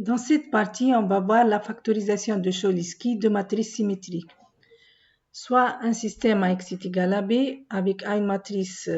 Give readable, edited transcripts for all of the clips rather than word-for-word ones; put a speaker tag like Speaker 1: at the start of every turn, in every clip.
Speaker 1: Dans cette partie, on va voir la factorisation de Cholesky de matrices symétriques. Soit un système à x est égal à b avec A une matrice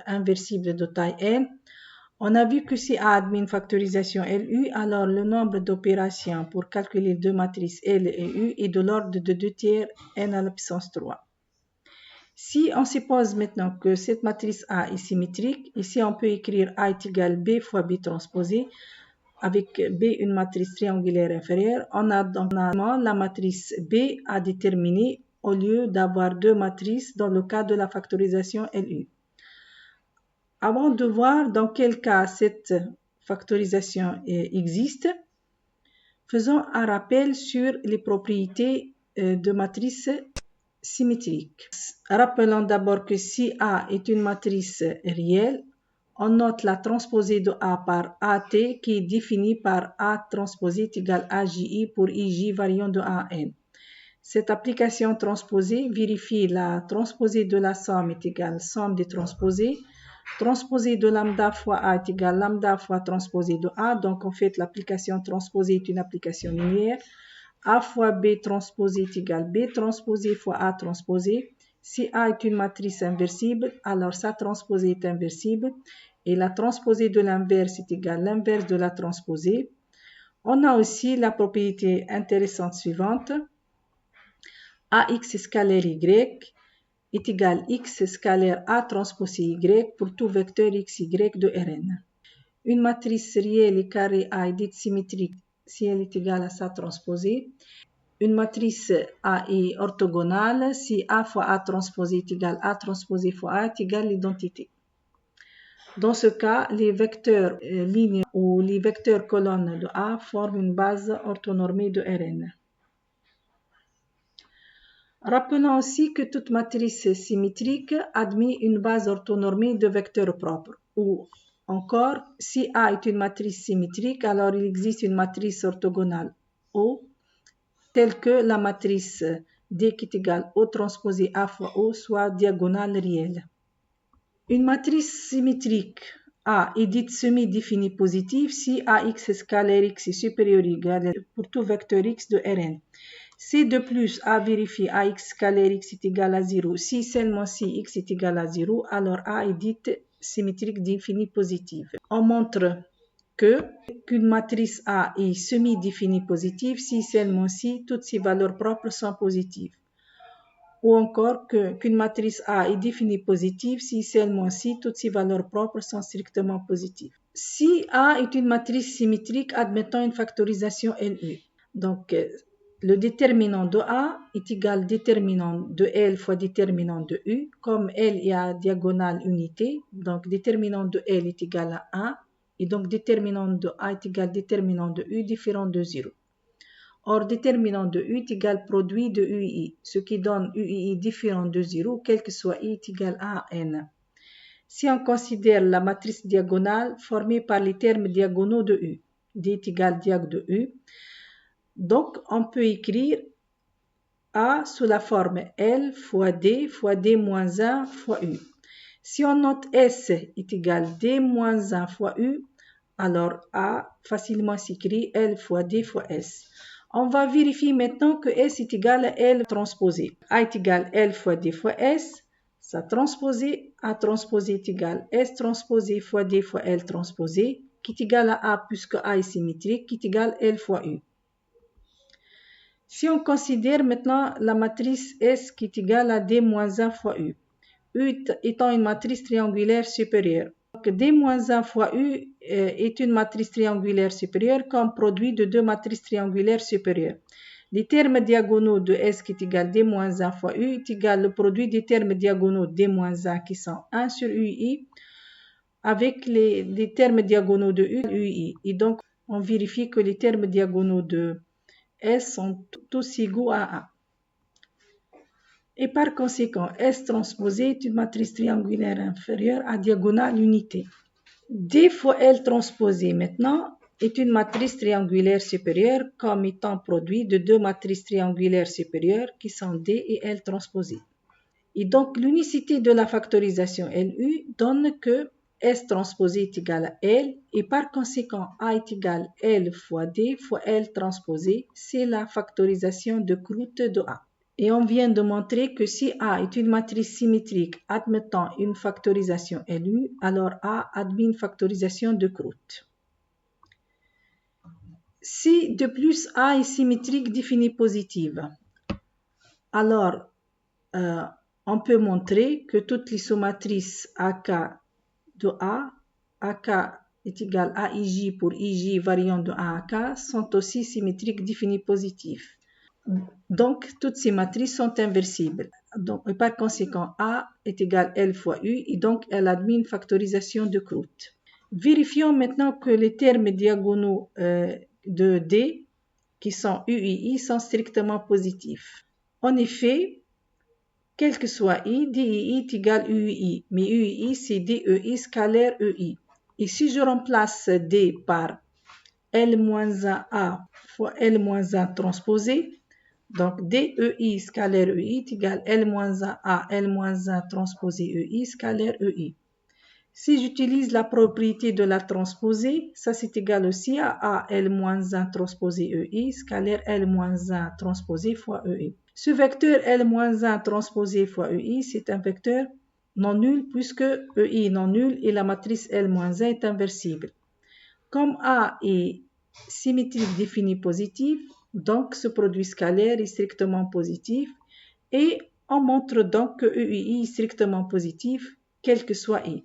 Speaker 1: inversible de taille n. On a vu que si A admet une factorisation LU, alors le nombre d'opérations pour calculer deux matrices L et U est de l'ordre de 2 tiers n à la puissance 3. Si on suppose maintenant que cette matrice A est symétrique, ici on peut écrire A est égal B fois B transposé, avec B une matrice triangulaire inférieure, on a donc la matrice B à déterminer au lieu d'avoir deux matrices dans le cas de la factorisation LU. Avant de voir dans quel cas cette factorisation existe, faisons un rappel sur les propriétés de matrices symétriques. Rappelons d'abord que si A est une matrice réelle, on note la transposée de A par AT qui est définie par A transposée est égal à AJI pour IJ variant de A à N. Cette application transposée vérifie la transposée de la somme est égale somme des transposées. Transposée de lambda fois A est égal lambda fois transposée de A. Donc en fait l'application transposée est une application linéaire. A fois B transposé est égal B transposé fois A transposé. Si A est une matrice inversible, alors sa transposée est inversible. Et la transposée de l'inverse est égale l'inverse de la transposée. On a aussi la propriété intéressante suivante. AX scalaire Y est égal X scalaire A transposé Y pour tout vecteur XY de Rn. Une matrice réelle et carrée A est dite symétrique si elle est égale à sa transposée. Une matrice A est orthogonale si A fois A transposé est égal à A transposé fois A est égal à l'identité. Dans ce cas, les vecteurs lignes ou les vecteurs colonnes de A forment une base orthonormée de Rn. Rappelons aussi que toute matrice symétrique admet une base orthonormée de vecteurs propres. Ou encore, si A est une matrice symétrique, alors il existe une matrice orthogonale O, telle que la matrice D qui est égale O transposé A fois O, soit diagonale réelle. Une matrice symétrique A est dite semi-définie positive si AX scalaire X est supérieur ou égal pour tout vecteur X de Rn. Si de plus A vérifie AX scalaire X est égal à 0, si seulement si X est égal à 0, alors A est dite symétrique définie positive. On montre qu'une matrice A est semi-définie positive si seulement si toutes ses valeurs propres sont positives. Ou encore qu'une matrice A est définie positive si seulement si toutes ses valeurs propres sont strictement positives. Si A est une matrice symétrique admettant une factorisation LU, donc le déterminant de A est égal au déterminant de L fois déterminant de U. Comme L est à diagonale unité, donc déterminant de L est égal à 1. Et donc déterminant de A est égal au déterminant de U différent de 0. Or, déterminant de U est égal produit de UI, ce qui donne UI différent de 0, quel que soit I est égal à N. Si on considère la matrice diagonale formée par les termes diagonaux de U, D est égal diag de U, donc on peut écrire A sous la forme L fois D moins 1 fois U. Si on note S est égal D moins 1 fois U, alors A facilement s'écrit L fois D fois S. On va vérifier maintenant que S est égal à L transposé. A est égal à L fois D fois S. Ça transposé, A transposé est égal à S transposé fois D fois L transposé, qui est égal à A puisque A est symétrique, qui est égal à L fois U. Si on considère maintenant la matrice S qui est égale à D moins 1 fois U, U étant une matrice triangulaire supérieure. Donc D moins 1 fois U est une matrice triangulaire supérieure comme produit de deux matrices triangulaires supérieures. Les termes diagonaux de S qui est égal à D moins 1 fois U est égal au produit des termes diagonaux D moins 1 qui sont 1 sur UI avec les termes diagonaux de U, UI. Et donc on vérifie que les termes diagonaux de S sont tous égaux à 1. Et par conséquent, S transposé est une matrice triangulaire inférieure à diagonale unité. D fois L transposé maintenant est une matrice triangulaire supérieure comme étant produit de deux matrices triangulaires supérieures qui sont D et L transposées. Et donc l'unicité de la factorisation LU donne que S transposé est égal à L et par conséquent A est égal à L fois D fois L transposé. C'est la factorisation de Crout de A. Et on vient de montrer que si A est une matrice symétrique admettant une factorisation LU, alors A admet une factorisation de Crout. Si de plus A est symétrique définie positive, alors on peut montrer que toutes les sous-matrices AK de A, AK est égal à IJ pour IJ variant de A à K, sont aussi symétriques définies positives. Donc, toutes ces matrices sont inversibles. Donc, et par conséquent, A est égal à L fois U et donc elle admet une factorisation de Crout. Vérifions maintenant que les termes diagonaux de D, qui sont U et I, sont strictement positifs. En effet, quel que soit I, DI est égal à UI, mais UI c'est DEI scalaire EI. Et si je remplace D par L-1A fois L-1 transposé, donc DEI scalaire EI est égal à L-1A L-1 transposé EI scalaire EI. Si j'utilise la propriété de la transposée, ça c'est égal aussi à L-1 transposé EI scalaire L-1 transposé fois EI. Ce vecteur L-1 transposé fois EI, c'est un vecteur non nul puisque EI est non nul et la matrice L-1 est inversible. Comme A est symétrique définie positive, donc ce produit scalaire est strictement positif et on montre donc que EI est strictement positif, quel que soit I.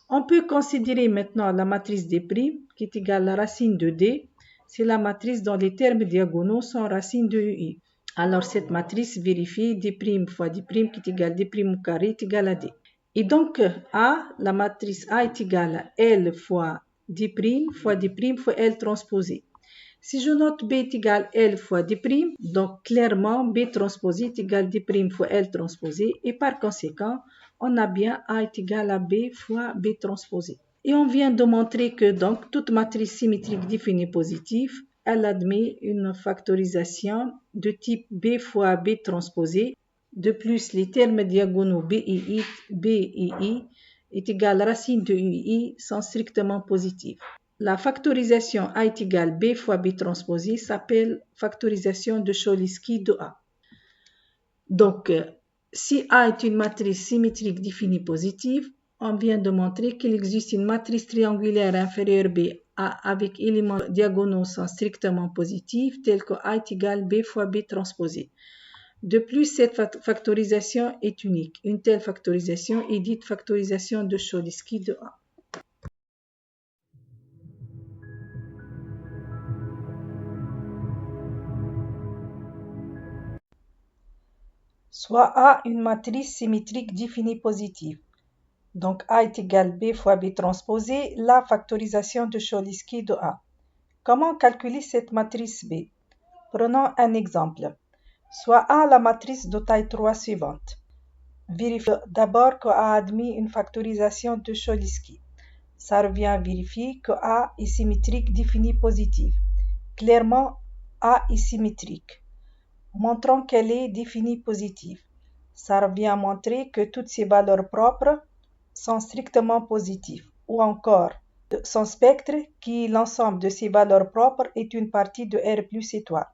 Speaker 1: On peut considérer maintenant la matrice D' qui est égale à la racine de D. C'est la matrice dont les termes diagonaux sont racine de UI. Alors cette matrice vérifie D' fois D' qui est égal à D' au carré est égal à D. Et donc A, la matrice A est égale à L fois D' fois D' fois L transposé. Si je note B est égal à L fois D', donc clairement B transposé est égal à D' fois L transposé et par conséquent, on a bien A est égal à B fois B transposé. Et on vient de montrer que donc toute matrice symétrique définie positive, elle admet une factorisation de type B fois B transposé. De plus, les termes diagonaux B et I est égal à racine de UI sont strictement positifs. La factorisation A est égale à B fois B transposé s'appelle factorisation de Cholesky de A. Donc, si A est une matrice symétrique définie positive, on vient de montrer qu'il existe une matrice triangulaire inférieure B avec éléments diagonaux sont strictement positifs, tels que A est égal à B fois B transposé. De plus, cette factorisation est unique. Une telle factorisation est dite factorisation de Cholesky de A. Soit A une matrice symétrique définie positive. Donc A est égal à B fois B transposé, la factorisation de Cholesky de A. Comment calculer cette matrice B? Prenons un exemple. Soit A la matrice de taille 3 suivante. Vérifions d'abord que A admet une factorisation de Cholesky. Ça revient à vérifier que A est symétrique définie positive. Clairement, A est symétrique. Montrons qu'elle est définie positive. Ça revient à montrer que toutes ses valeurs propres sont strictement positives. Ou encore, son spectre, qui est l'ensemble de ses valeurs propres, est une partie de R plus étoile.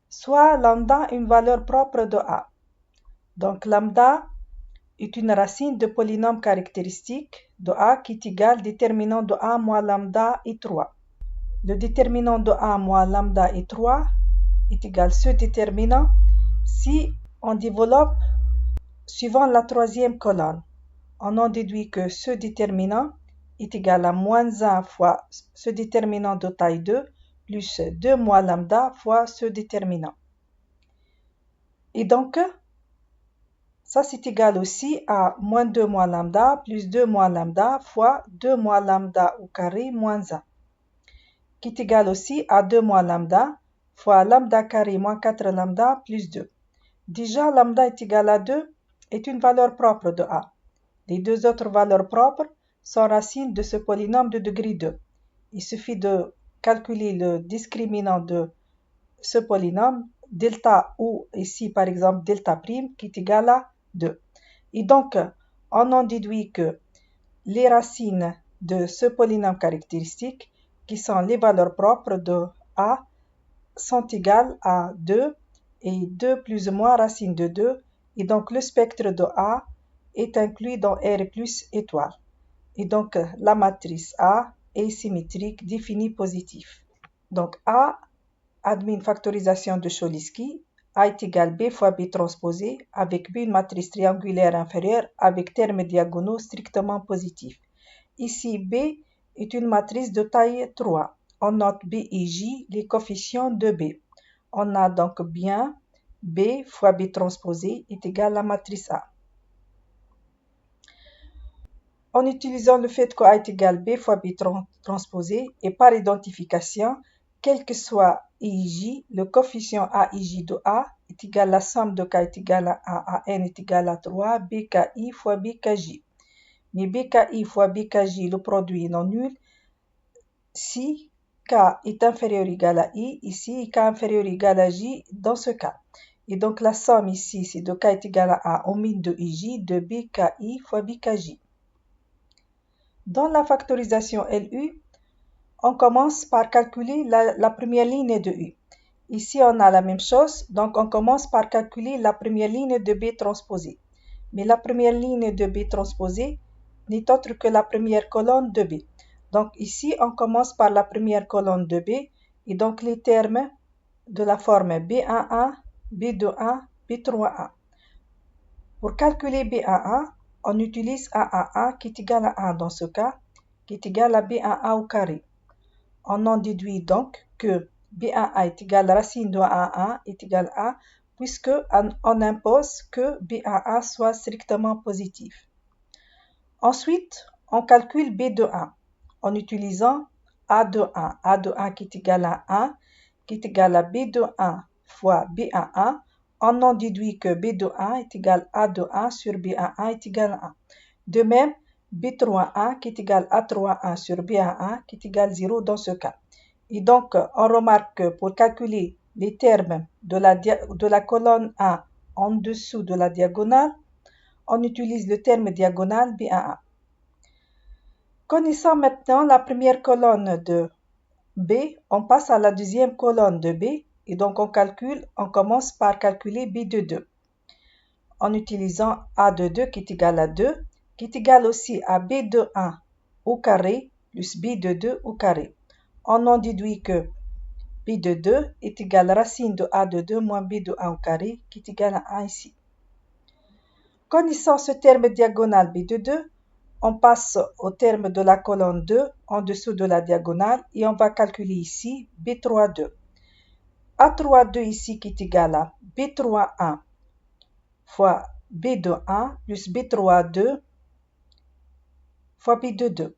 Speaker 1: Soit lambda une valeur propre de A. Donc lambda est une racine de polynôme caractéristique de A qui est égal au déterminant de A moins lambda et 3. Le déterminant de A moins lambda et 3 est égal à ce déterminant si on développe suivant la troisième colonne. On en déduit que ce déterminant est égal à moins 1 fois ce déterminant de taille 2 plus 2 moins lambda fois ce déterminant. Et donc, ça c'est égal aussi à moins 2 moins lambda plus 2 moins lambda fois 2 moins lambda au carré moins 1, qui est égal aussi à 2 moins lambda fois lambda carré moins 4 lambda plus 2. Déjà, lambda est égal à 2 est une valeur propre de A. Les deux autres valeurs propres sont racines de ce polynôme de degré 2. Il suffit de calculer le discriminant de ce polynôme, delta ou ici par exemple delta prime, qui est égal à 2. Et donc, on en déduit que les racines de ce polynôme caractéristique, qui sont les valeurs propres de A, sont égales à 2 et 2 plus ou moins racine de 2, et donc le spectre de A est inclus dans R plus étoile. Et donc la matrice A est symétrique définie positive. Donc A admet une factorisation de Cholesky. A est égal B fois B transposé avec B une matrice triangulaire inférieure avec termes diagonaux strictement positifs. Ici, B est une matrice de taille 3. On note B et J, les coefficients de B. On a donc bien B fois B transposé est égal à la matrice A. En utilisant le fait que A est égal B fois B transposé et par identification, quel que soit I et J, le coefficient A et J de A est égal à la somme de K est égal à N est égal à 3 BKI fois BKJ. Mais BKI fois BKJ, le produit est non nul si K est inférieur ou égal à I, ici K inférieur ou égal à J dans ce cas. Et donc la somme ici, c'est de K est égal à A au min de IJ de BKI fois BKJ. Dans la factorisation LU, on commence par calculer la première ligne de U. Ici, on a la même chose, donc on commence par calculer la première ligne de B transposée. Mais la première ligne de B transposée n'est autre que la première colonne de B. Donc ici, on commence par la première colonne de B, et donc les termes de la forme B11, B21, B31. Pour calculer B11, on utilise A11 qui est égal à 1 dans ce cas, qui est égal à B11 au carré. On en déduit donc que B11 est égal à racine de A1 est égal à 1, puisque on impose que B11 soit strictement positif. Ensuite, on calcule B de 1 en utilisant A de 1. A de 1 qui est égal à 1, qui est égal à B de 1 fois B11. On en déduit que B de 1 est égal à A de 1 sur B11 est égal à 1. De même, B31 qui est égal à A31 sur B11 qui est égal à 0 dans ce cas. Et donc, on remarque que pour calculer les termes de la colonne 1 en dessous de la diagonale, on utilise le terme diagonal B11. Connaissant maintenant la première colonne de B, on passe à la deuxième colonne de B et donc on commence par calculer B de 2 en utilisant A de 2 qui est égal à 2, qui est égal aussi à B de 1 au carré plus B de 2 au carré. On en déduit que B de 2 est égal à racine de A de 2 moins B de 1 au carré qui est égal à 1 ici. Connaissant ce terme diagonal B de 2, on passe au terme de la colonne 2 en dessous de la diagonale et on va calculer ici B32. A32 ici qui est égal à B31 fois B de 1 plus B32 fois B de 2.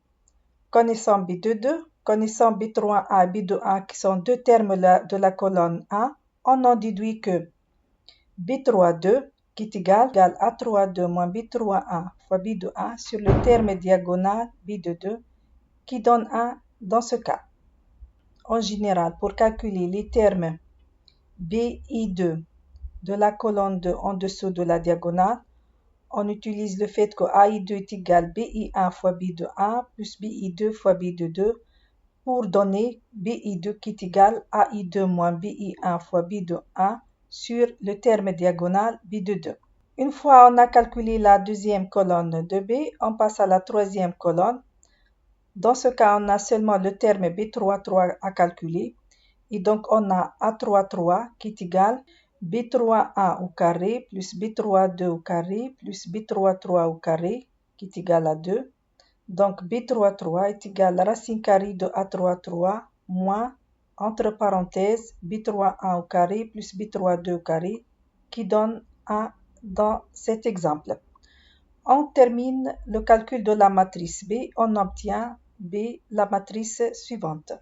Speaker 1: Connaissant B de 2, connaissant B31 et B de 1 qui sont deux termes de la colonne 1, on en déduit que B32 qui est égal à A32 moins B31 fois B de 1 sur le terme diagonal B de 2 qui donne 1 dans ce cas. En général, pour calculer les termes BI2 de la colonne 2 en dessous de la diagonale, on utilise le fait que AI2 est égal BI1 fois B de 1 plus BI2 fois B de 2 pour donner BI2 qui est égal à AI2 moins BI1 fois B de 1 sur le terme diagonal B de 2. Une fois on a calculé la deuxième colonne de B, on passe à la troisième colonne. Dans ce cas, on a seulement le terme B33 à calculer. Et donc, on a A33 qui est égal B31 au carré plus B32 au carré plus B33 au carré qui est égal à 2. Donc, B33 est égal à la racine carrée de A33 moins, entre parenthèses, B31 au carré plus B32 au carré qui donne 1 dans cet exemple. On termine le calcul de la matrice B, on obtient B, la matrice suivante.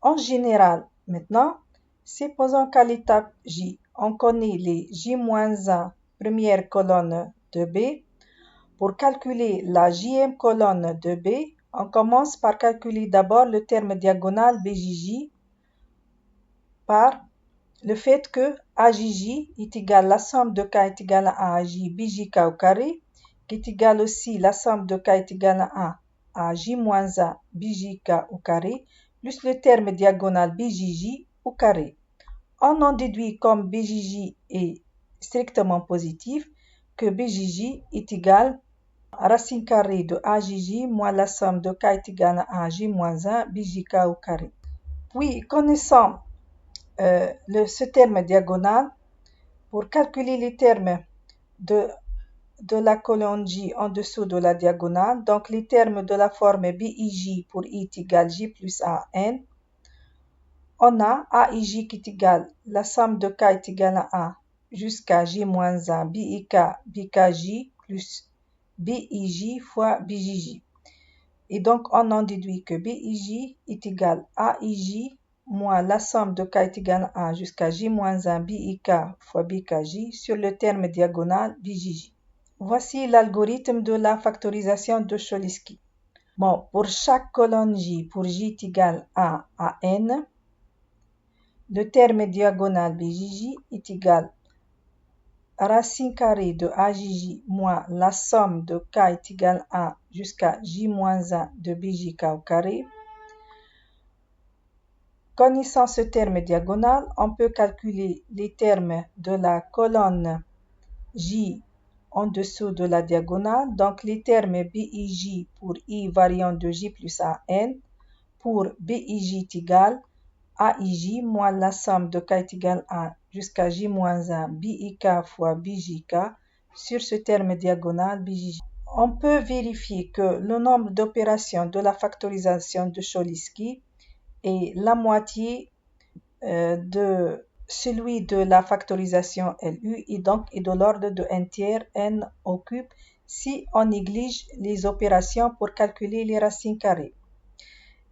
Speaker 1: En général, maintenant, supposons qu'à l'étape J, on connaît les J-1 première colonne de B. Pour calculer la Jème colonne de B, on commence par calculer d'abord le terme diagonal BJJ par le fait que AJJ est égal à la somme de K est égal à AJ BJK au carré, qui est égal aussi la somme de k est égal à 1 à j moins 1 bjk au carré, plus le terme diagonal bjj au carré. On en déduit comme bjj est strictement positif que bjj est égal à racine carrée de ajj moins la somme de k est égal à j moins 1 bjk au carré. Puis, connaissant ce terme diagonal, pour calculer les termes de la colonne J en dessous de la diagonale, donc les termes de la forme BIJ pour I est égal J plus AN, on a AIJ qui est égal, la somme de K est égale à 1 jusqu'à J moins 1 BIK BKJ plus BIJ fois BJJ. Et donc, on en déduit que BIJ est égal à AIJ moins la somme de K est égale à 1 jusqu'à J moins 1 BIK fois BKJ sur le terme diagonal BJJ. Voici l'algorithme de la factorisation de Cholesky. Bon, pour chaque colonne J, pour J est égal à N, le terme diagonal BJJ est égal à racine carrée de AJJ moins la somme de K est égal à 1 jusqu'à J moins 1 de BJK au carré. Connaissant ce terme diagonal, on peut calculer les termes de la colonne J en dessous de la diagonale, donc les termes BIJ pour I variant de J plus AN, pour BIJ est égal à AIJ moins la somme de K est égal à 1 jusqu'à J moins 1 BIK fois BJK sur ce terme diagonal BJJ. On peut vérifier que le nombre d'opérations de la factorisation de Cholesky est la moitié de celui de la factorisation LU et donc est de l'ordre de n tiers n au cube si on néglige les opérations pour calculer les racines carrées.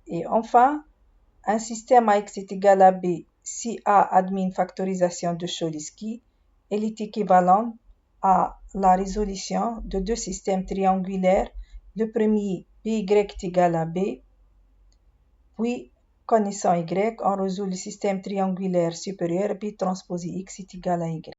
Speaker 1: Et enfin, un système AX est égal à B si A admet une factorisation de Cholesky, elle est équivalente à la résolution de deux systèmes triangulaires. Le premier, BY est égal à B, puis connaissant Y, on résout le système triangulaire supérieur B transposé X est égal à Y.